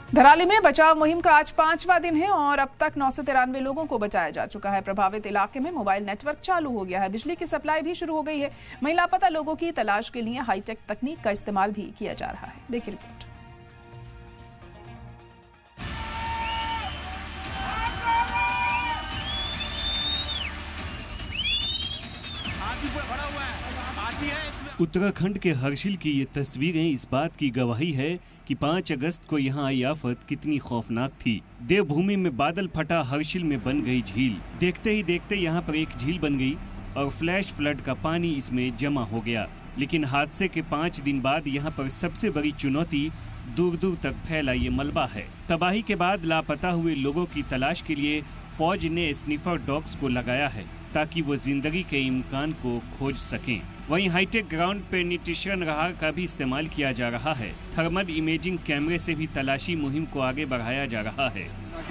धराली में बचाव मुहिम का आज 5वां दिन है और अब तक 993 लोगों को बचाया जा चुका है। प्रभावित इलाके में मोबाइल नेटवर्क चालू हो गया है, बिजली की सप्लाई भी शुरू हो गई है। वहीं लापता लोगों की तलाश के लिए हाईटेक तकनीक का इस्तेमाल भी किया जा रहा है। देखिए रिपोर्ट। उत्तराखंड के हर्षिल की ये तस्वीरें इस बात की गवाही है कि 5 अगस्त को यहाँ आई आफत कितनी खौफनाक थी। देवभूमि में बादल फटा हर्षिल में बन गई झील। देखते ही देखते यहाँ पर एक झील बन गई और फ्लैश फ्लड का पानी इसमें जमा हो गया। लेकिन हादसे के 5 दिन बाद यहाँ पर सबसे बड़ी चुनौती दूर दूर तक फैला ये मलबा है। तबाही के बाद लापता हुए लोगों की तलाश के लिए फौज ने स्निफर डॉग्स को लगाया है ताकि वो जिंदगी के इम्कान को खोज सकें। वहीं हाईटेक ग्राउंड पेनिट्रेशन रडार का भी इस्तेमाल किया जा रहा है। थर्मल इमेजिंग कैमरे से भी तलाशी मुहिम को आगे बढ़ाया जा रहा है।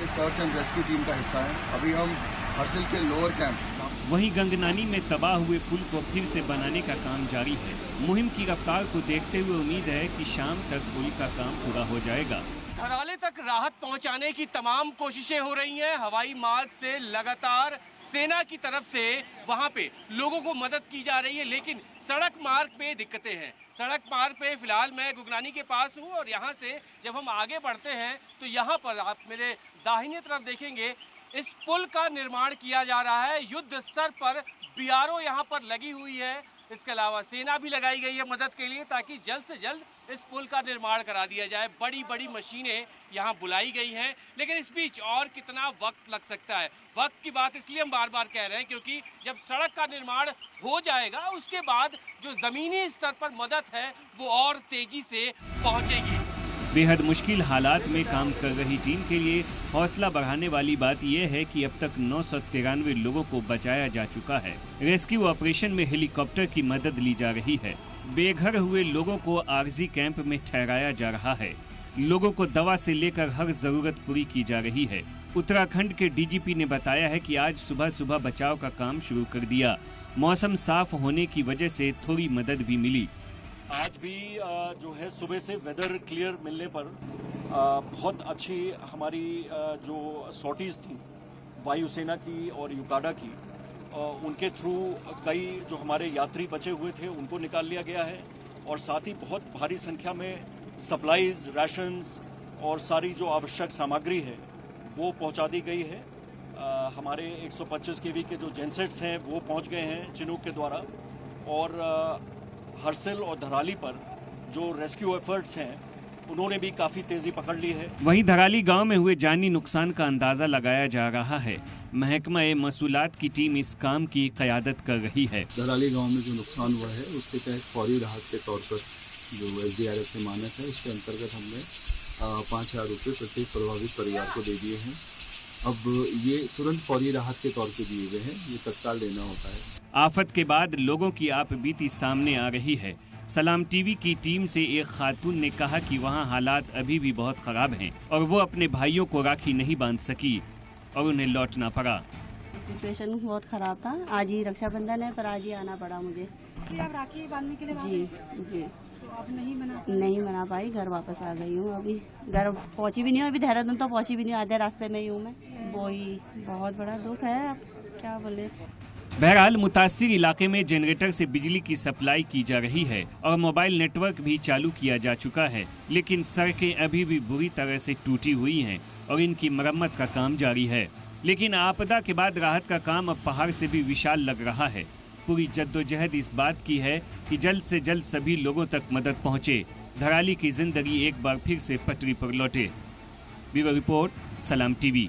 सर्च एंड रेस्क्यू टीम का हिस्सा है। अभी हम हर्षिल के लोअर कैंप। वहीं गंगनानी में तबाह हुए पुल को फिर से बनाने का काम जारी है। मुहिम की रफ्तार को देखते हुए उम्मीद है कि शाम तक पुल का काम पूरा हो जाएगा। धराली तक राहत पहुंचाने की तमाम कोशिशें हो रही हैं। हवाई मार्ग से लगातार सेना की तरफ से वहां पे लोगों को मदद की जा रही है, लेकिन सड़क मार्ग पे दिक्कतें हैं। सड़क मार्ग पे फिलहाल मैं गुगनानी के पास हूं और यहां से जब हम आगे बढ़ते हैं तो यहां पर आप मेरे दाहिने तरफ देखेंगे इस पुल का निर्माण किया जा रहा है। युद्ध स्तर पर बीआरओ यहां पर लगी हुई है। इसके अलावा सेना भी लगाई गई है मदद के लिए ताकि जल्द से जल्द इस पुल का निर्माण करा दिया जाए। बड़ी बड़ी मशीनें यहाँ बुलाई गई हैं, लेकिन इस बीच और कितना वक्त लग सकता है। वक्त की बात इसलिए हम बार बार कह रहे हैं क्योंकि जब सड़क का निर्माण हो जाएगा उसके बाद जो ज़मीनी स्तर पर मदद है वो और तेजी से पहुँचेगी। बेहद मुश्किल हालात में काम कर रही टीम के लिए हौसला बढ़ाने वाली बात यह है कि अब तक 993 लोगों को बचाया जा चुका है। रेस्क्यू ऑपरेशन में हेलीकॉप्टर की मदद ली जा रही है। बेघर हुए लोगों को आरजी कैंप में ठहराया जा रहा है। लोगों को दवा से लेकर हर जरूरत पूरी की जा रही है। उत्तराखंड के डीजीपी ने बताया है कि आज सुबह सुबह बचाव का काम शुरू कर दिया। मौसम साफ होने की वजह से थोड़ी मदद भी मिली। आज भी जो है सुबह से वेदर क्लियर मिलने पर बहुत अच्छी हमारी जो सॉर्टीज थी वायुसेना की और युकाडा की, उनके थ्रू कई जो हमारे यात्री बचे हुए थे उनको निकाल लिया गया है और साथ ही बहुत भारी संख्या में सप्लाईज, राशंस और सारी जो आवश्यक सामग्री है वो पहुंचा दी गई है। हमारे 125 केवी के जो जेनसेट्स हैं वो पहुंच गए हैं चिनूक के द्वारा और हर्षिल और धराली पर जो रेस्क्यू एफर्ट्स हैं उन्होंने भी काफी तेजी पकड़ ली है। वहीं धराली गांव में हुए जानी नुकसान का अंदाजा लगाया जा रहा है। महकमा मसूलात की टीम इस काम की क़यादत कर रही है। धराली गांव में जो नुकसान हुआ है उसके तहत फौरी राहत के तौर पर जो SDRF के मानक है उसके अंतर्गत हमने 5,000 रुपये प्रत्येक प्रभावित परिवार को दे दिए हैं। अब ये तुरंत फौरी राहत के तौर पे दिए गए हैं, ये तत्काल देना होता है। आफत के बाद लोगों की आपबीती सामने आ रही है। सलाम टीवी की टीम से एक खातून ने कहा कि वहां हालात अभी भी बहुत खराब हैं और वो अपने भाइयों को राखी नहीं बांध सकी और उन्हें लौटना पड़ा। सिचुएशन बहुत खराब था। आज ही रक्षाबंधन है पर आज ही आना पड़ा मुझे। आप राखी बांधने के लिए जी तो आप नहीं मना पाई। घर वापस आ गई हूँ। अभी घर पहुँची भी नहीं हूँ। अभी देहरादून तो पहुँची भी नहीं, आधे रास्ते में ही हूँ मैं। वही बहुत बड़ा दुख है, अब क्या बोले। बहरहाल मुतासिर इलाके में जनरेटर से बिजली की सप्लाई की जा रही है और मोबाइल नेटवर्क भी चालू किया जा चुका है, लेकिन सड़कें अभी भी बुरी तरह से टूटी हुई हैं और इनकी मरम्मत का काम जारी है। लेकिन आपदा के बाद राहत का काम अब पहाड़ से भी विशाल लग रहा है। पूरी जद्दोजहद इस बात की है कि जल्द से जल्द सभी लोगों तक मदद पहुंचे, धराली की जिंदगी एक बार फिर से पटरी पर लौटे। ब्यूरो रिपोर्ट, सलाम टीवी।